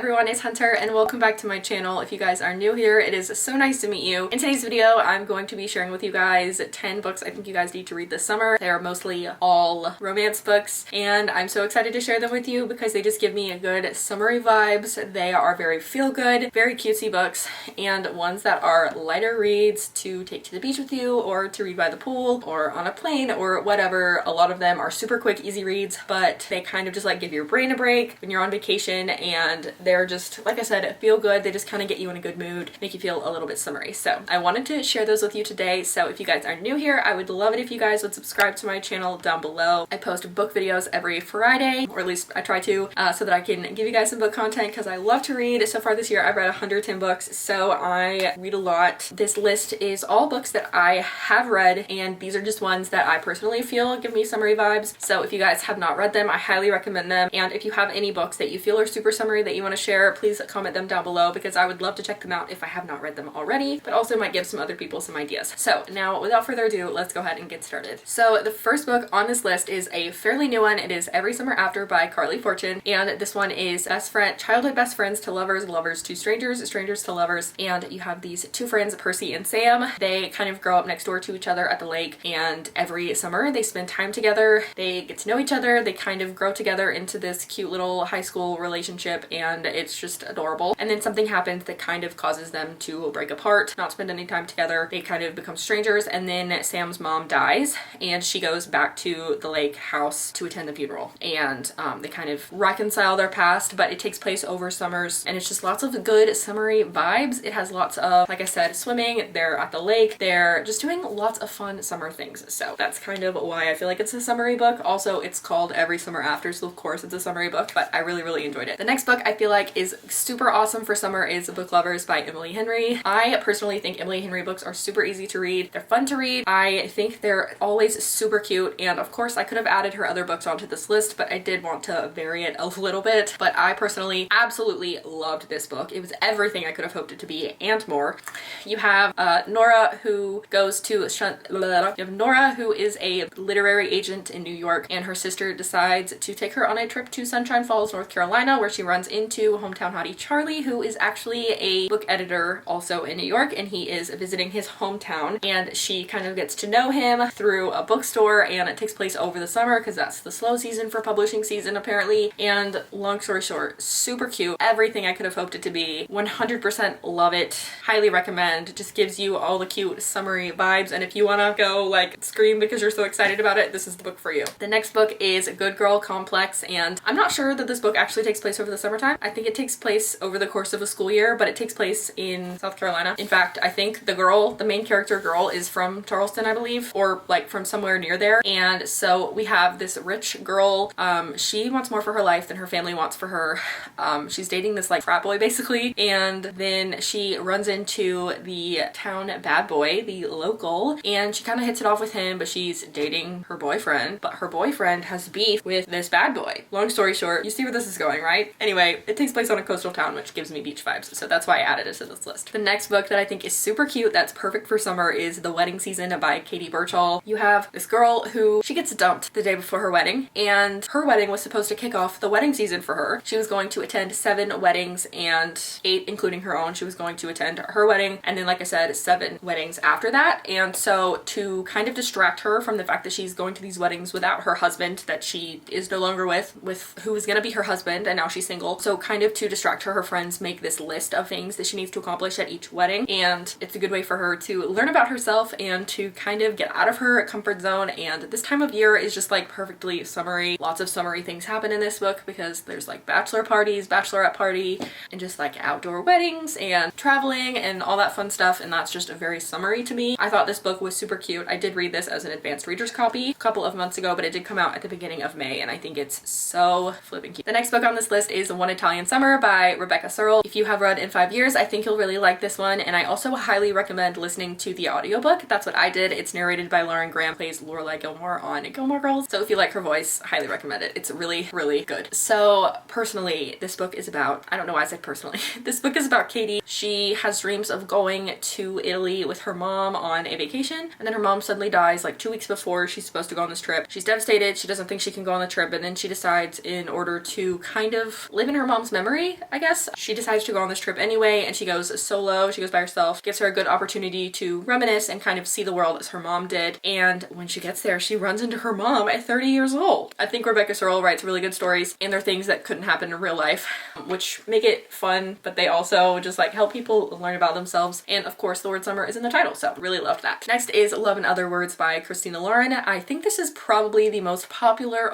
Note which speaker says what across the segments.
Speaker 1: everyone, it's Hunter and welcome back to my channel. If you guys are new here, it is so nice to meet you. In today's video, I'm going to be sharing with you guys 10 books I think you guys need to read this summer. They are mostly all romance books and I'm so excited to share them with you because they just give me a good summery vibes. They are very feel good, very cutesy books and ones that are lighter reads to take to the beach with you or to read by the pool or on a plane or whatever. A lot of them are super quick, easy reads, but they kind of just like give your brain a break when you're on vacation, and they're just, like I said, feel good. They just kind of get you in a good mood, make you feel a little bit summery. So I wanted to share those with you today. So if you guys are new here, I would love it if you guys would subscribe to my channel down below. I post book videos every Friday, or at least I try to, so that I can give you guys some book content because I love to read. So far this year I've read 110 books, so I read a lot. This list is all books that I have read, and these are just ones that I personally feel give me summery vibes. So if you guys have not read them, I highly recommend them. And if you have any books that you feel are super summery that you want to share, please comment them down below because I would love to check them out if I have not read them already, but also might give some other people some ideas. So now without further ado, let's go ahead and get started. So the first book on this list is a fairly new one. It is Every Summer After by Carley, and this one is childhood best friends to lovers, lovers to strangers, strangers to lovers. And you have these two friends, Percy and Sam. They kind of grow up next door to each other at the lake, and every summer they spend time together. They get to know each other. They kind of grow together into this cute little high school relationship, and it's just adorable. And then something happens that kind of causes them to break apart, not spend any time together. They kind of become strangers, and then Sam's mom dies and she goes back to the lake house to attend the funeral, and they kind of reconcile their past, but it takes place over summers, and it's just lots of good summery vibes. It has lots of, like I said, swimming. They're at the lake. They're just doing lots of fun summer things. So that's kind of why I feel like it's a summery book. Also, it's called Every Summer After, so of course it's a summery book, but I really enjoyed it. The next book I feel like is super awesome for summer is Book Lovers by Emily Henry. I personally think Emily Henry books are super easy to read. They're fun to read. I think they're always super cute, and of course I could have added her other books onto this list, but I did want to vary it a little bit. But I personally absolutely loved this book. It was everything I could have hoped it to be and more. You have Nora, who goes to you have Nora, who is a literary agent in New York, and her sister decides to take her on a trip to Sunshine Falls, North Carolina, where she runs into hometown hottie Charlie, who is actually a book editor also in New York, and he is visiting his hometown, and she kind of gets to know him through a bookstore, and it takes place over the summer because that's the slow season for publishing season apparently. And long story short, super cute. Everything I could have hoped it to be. 100% love it. Highly recommend. Just gives you all the cute summery vibes, and if you want to go like scream because you're so excited about it, this is the book for you. The next book is Good Girl Complex, and I'm not sure that this book actually takes place over the summertime. I think it takes place over the course of a school year, but it takes place in South Carolina. In fact, I think the main character girl is from Charleston, I believe, or like from somewhere near there. And so we have this rich girl. She wants more for her life than her family wants for her. She's dating this like frat boy basically, and then she runs into the town bad boy, the local, and she kind of hits it off with him, but she's dating her boyfriend, but her boyfriend has beef with this bad boy. Long story short, you see where this is going, right? Anyway, it takes place on a coastal town, which gives me beach vibes, so that's why I added it to this list. The next book that I think is super cute that's perfect for summer is The Wedding Season by Katie Birchall. You have this girl who she gets dumped the day before her wedding, and her wedding was supposed to kick off the wedding season for her. She was going to attend 7 weddings, and 8 including her own. She was going to attend her wedding, and then like I said, 7 weddings after that. And so to kind of distract her from the fact that she's going to these weddings without her husband that she is no longer with who is gonna be her husband, and now she's single, so kind of to distract her, her friends make this list of things that she needs to accomplish at each wedding, and it's a good way for her to learn about herself and to kind of get out of her comfort zone. And this time of year is just like perfectly summery. Lots of summery things happen in this book because there's like bachelor parties, bachelorette party, and just like outdoor weddings and traveling and all that fun stuff, and that's just very summery to me. I thought this book was super cute. I did read this as an advanced reader's copy a couple of months ago, but it did come out at the beginning of May, and I think it's so flipping cute. The next book on this list is One Italian Summer by Rebecca Searle. If you have read In 5 Years, I think you'll really like this one, and I also highly recommend listening to the audiobook. That's what I did. It's narrated by Lauren Graham, plays Lorelai Gilmore on Gilmore Girls, so if you like her voice, highly recommend it. It's really good. So personally, this book is about, I don't know why I said personally, this book is about Katie. She has dreams of going to Italy with her mom on a vacation, and then her mom suddenly dies like 2 weeks before she's supposed to go on this trip. She's devastated. She doesn't think she can go on the trip, and then she decides in order to kind of live in her mom's mom's memory, I guess. She decides to go on this trip anyway, and she goes solo. She goes by herself. Gives her a good opportunity to reminisce and kind of see the world as her mom did. And when she gets there, she runs into her mom at 30 years old. I think Rebecca Searle writes really good stories, and they're things that couldn't happen in real life, which make it fun, but they also just like help people learn about themselves. And of course, the word summer is in the title, so really loved that. Next is Love and Other Words by Christina Lauren. I think this is probably the most popular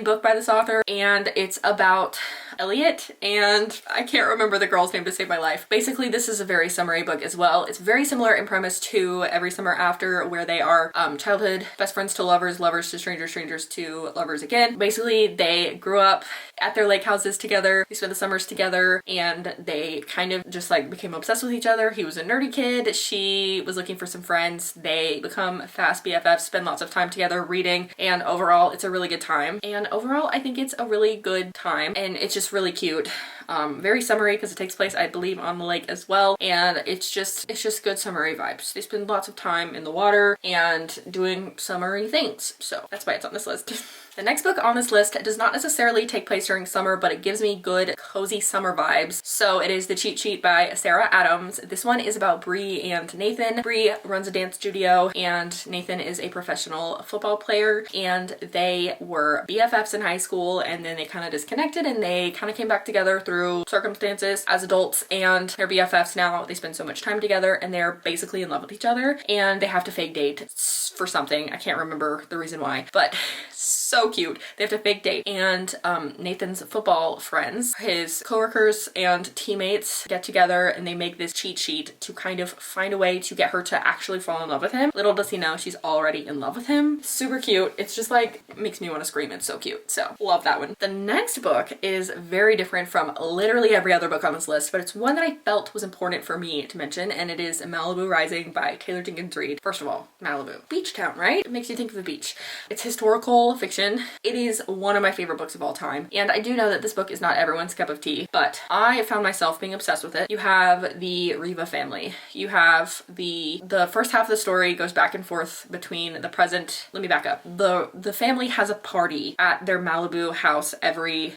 Speaker 1: book by this author, and it's about Elliot, and I can't remember the girl's name to save my life. Basically, this is a very summery book as well. It's very similar in premise to Every Summer After, where they are childhood best friends to lovers, lovers to strangers, strangers to lovers again. Basically, they grew up at their lake houses together. They spent the summers together, and they kind of just like became obsessed with each other. He was a nerdy kid. She was looking for some friends. They become fast BFFs, spend lots of time together reading, and overall, it's a really good time. And overall, I think it's a really good time, and it's just really cute. Very summery because it takes place, I believe, on the lake as well, and it's just good summery vibes. They spend lots of time in the water and doing summery things, so that's why it's on this list. The next book on this list does not necessarily take place during summer, but it gives me good cozy summer vibes. So it is The Cheat Sheet by Sarah Adams. This one is about Bree and Nathan. Bree runs a dance studio, and Nathan is a professional football player, and they were BFFs in high school, and then they kind of disconnected, and they kind of came back together through circumstances as adults, and they're BFFs now. They spend so much time together, and they're basically in love with each other, and they have to fake date for something. I can't remember the reason why, but so cute. They have to fake date, and Nathan's football friends, his coworkers and teammates, get together and they make this cheat sheet to kind of find a way to get her to actually fall in love with him. Little does he know she's already in love with him. Super cute. It's just like makes me want to scream. It's so cute. So love that one. The next book is very different from literally every other book on this list, but it's one that I felt was important for me to mention, and it is Malibu Rising by Taylor Jenkins Reid. First of all, Malibu. Beach town, right? It makes you think of the beach. It's historical fiction. It is one of my favorite books of all time, and I do know that this book is not everyone's cup of tea, but I found myself being obsessed with it. You have the Riva family. You have the first half of the story goes back and forth between the present. Let me back up. The family has a party at their Malibu house every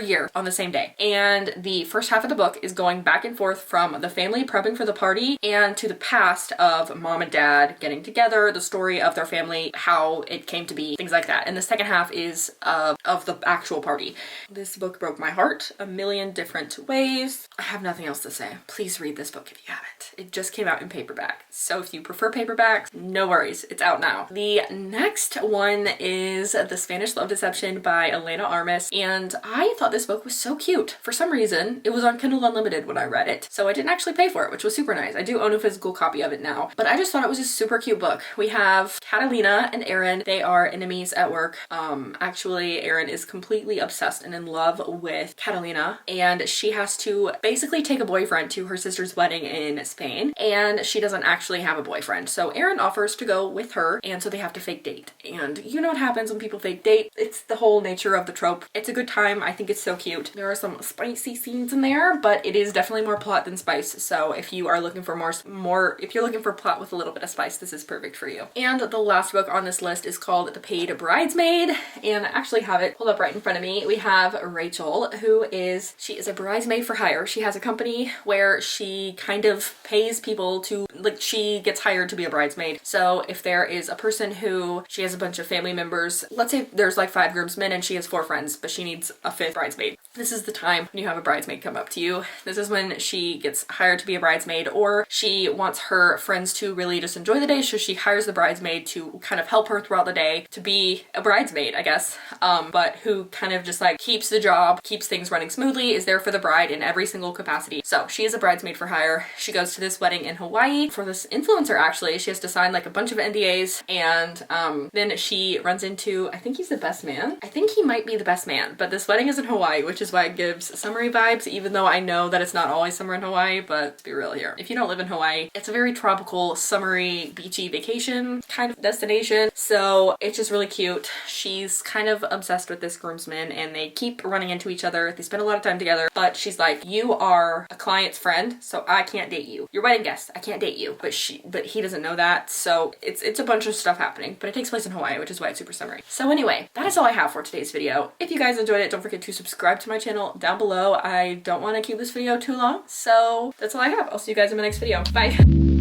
Speaker 1: year on the same day, and the first half of the book is going back and forth from the family prepping for the party and to the past of mom and dad getting together, the story of their family, how it came to be, things like that. And the second half is of the actual party. This book broke my heart a million different ways. I have nothing else to say. Please read this book if you haven't. It just came out in paperback, so if you prefer paperbacks, no worries, it's out now. The next one is The Spanish Love Deception by Elena Armas, and I thought this book was so cute. For some reason, it was on Kindle Unlimited when I read it, so I didn't actually pay for it, which was super nice. I do own a physical copy of it now, but I just thought it was a super cute book. We have Catalina and Aaron. They are enemies at work. Actually, Aaron is completely obsessed and in love with Catalina, and she has to basically take a boyfriend to her sister's wedding in Spain, and she doesn't actually have a boyfriend. So Aaron offers to go with her, and so they have to fake date. And you know what happens when people fake date. It's the whole nature of the trope. It's a good time. I think it's so cute. There are some spicy scenes in there, but it is definitely more plot than spice. So if you are looking for if you're looking for plot with a little bit of spice, this is perfect for you. And the last book on this list is called The Paid Bridesmaid, and I actually have it pulled up right in front of me. We have Rachel, she is a bridesmaid for hire. She has a company where she kind of pays people to, like, she gets hired to be a bridesmaid. So if there is a person who, she has a bunch of family members, let's say there's like 5 groomsmen and she has 4 friends, but she needs a 5th bridesmaid. This is the time when you have a bridesmaid come up to you. This is when she gets hired to be a bridesmaid, or she wants her friends to really just enjoy the day, so she hires the bridesmaid to kind of help her throughout the day to be a bridesmaid, I guess, but who kind of just like keeps the job, keeps things running smoothly, is there for the bride in every single capacity. So she is a bridesmaid for hire. She goes to this wedding in Hawaii for this influencer. Actually, she has to sign like a bunch of NDAs, and then she runs into, I think he's the best man. I think he might be the best man, but this wedding is in Hawaii, which is why it gives summery vibes, even though I know that it's not always summer in Hawaii. But let's be real here. If you don't live in Hawaii, it's a very tropical, summery, beachy vacation kind of destination. So it's just really cute. cute. She's kind of obsessed with this groomsman and they keep running into each other. They spend a lot of time together, but she's like, you are a client's friend, so I can't date you. You're wedding guest, I can't date you. But he doesn't know that, so it's a bunch of stuff happening, but it takes place in Hawaii, which is why it's super summery. So anyway, that is all I have for today's video. If you guys enjoyed it, don't forget to subscribe to my channel down below. I don't want to keep this video too long, so that's all I have. I'll see you guys in my next video. Bye.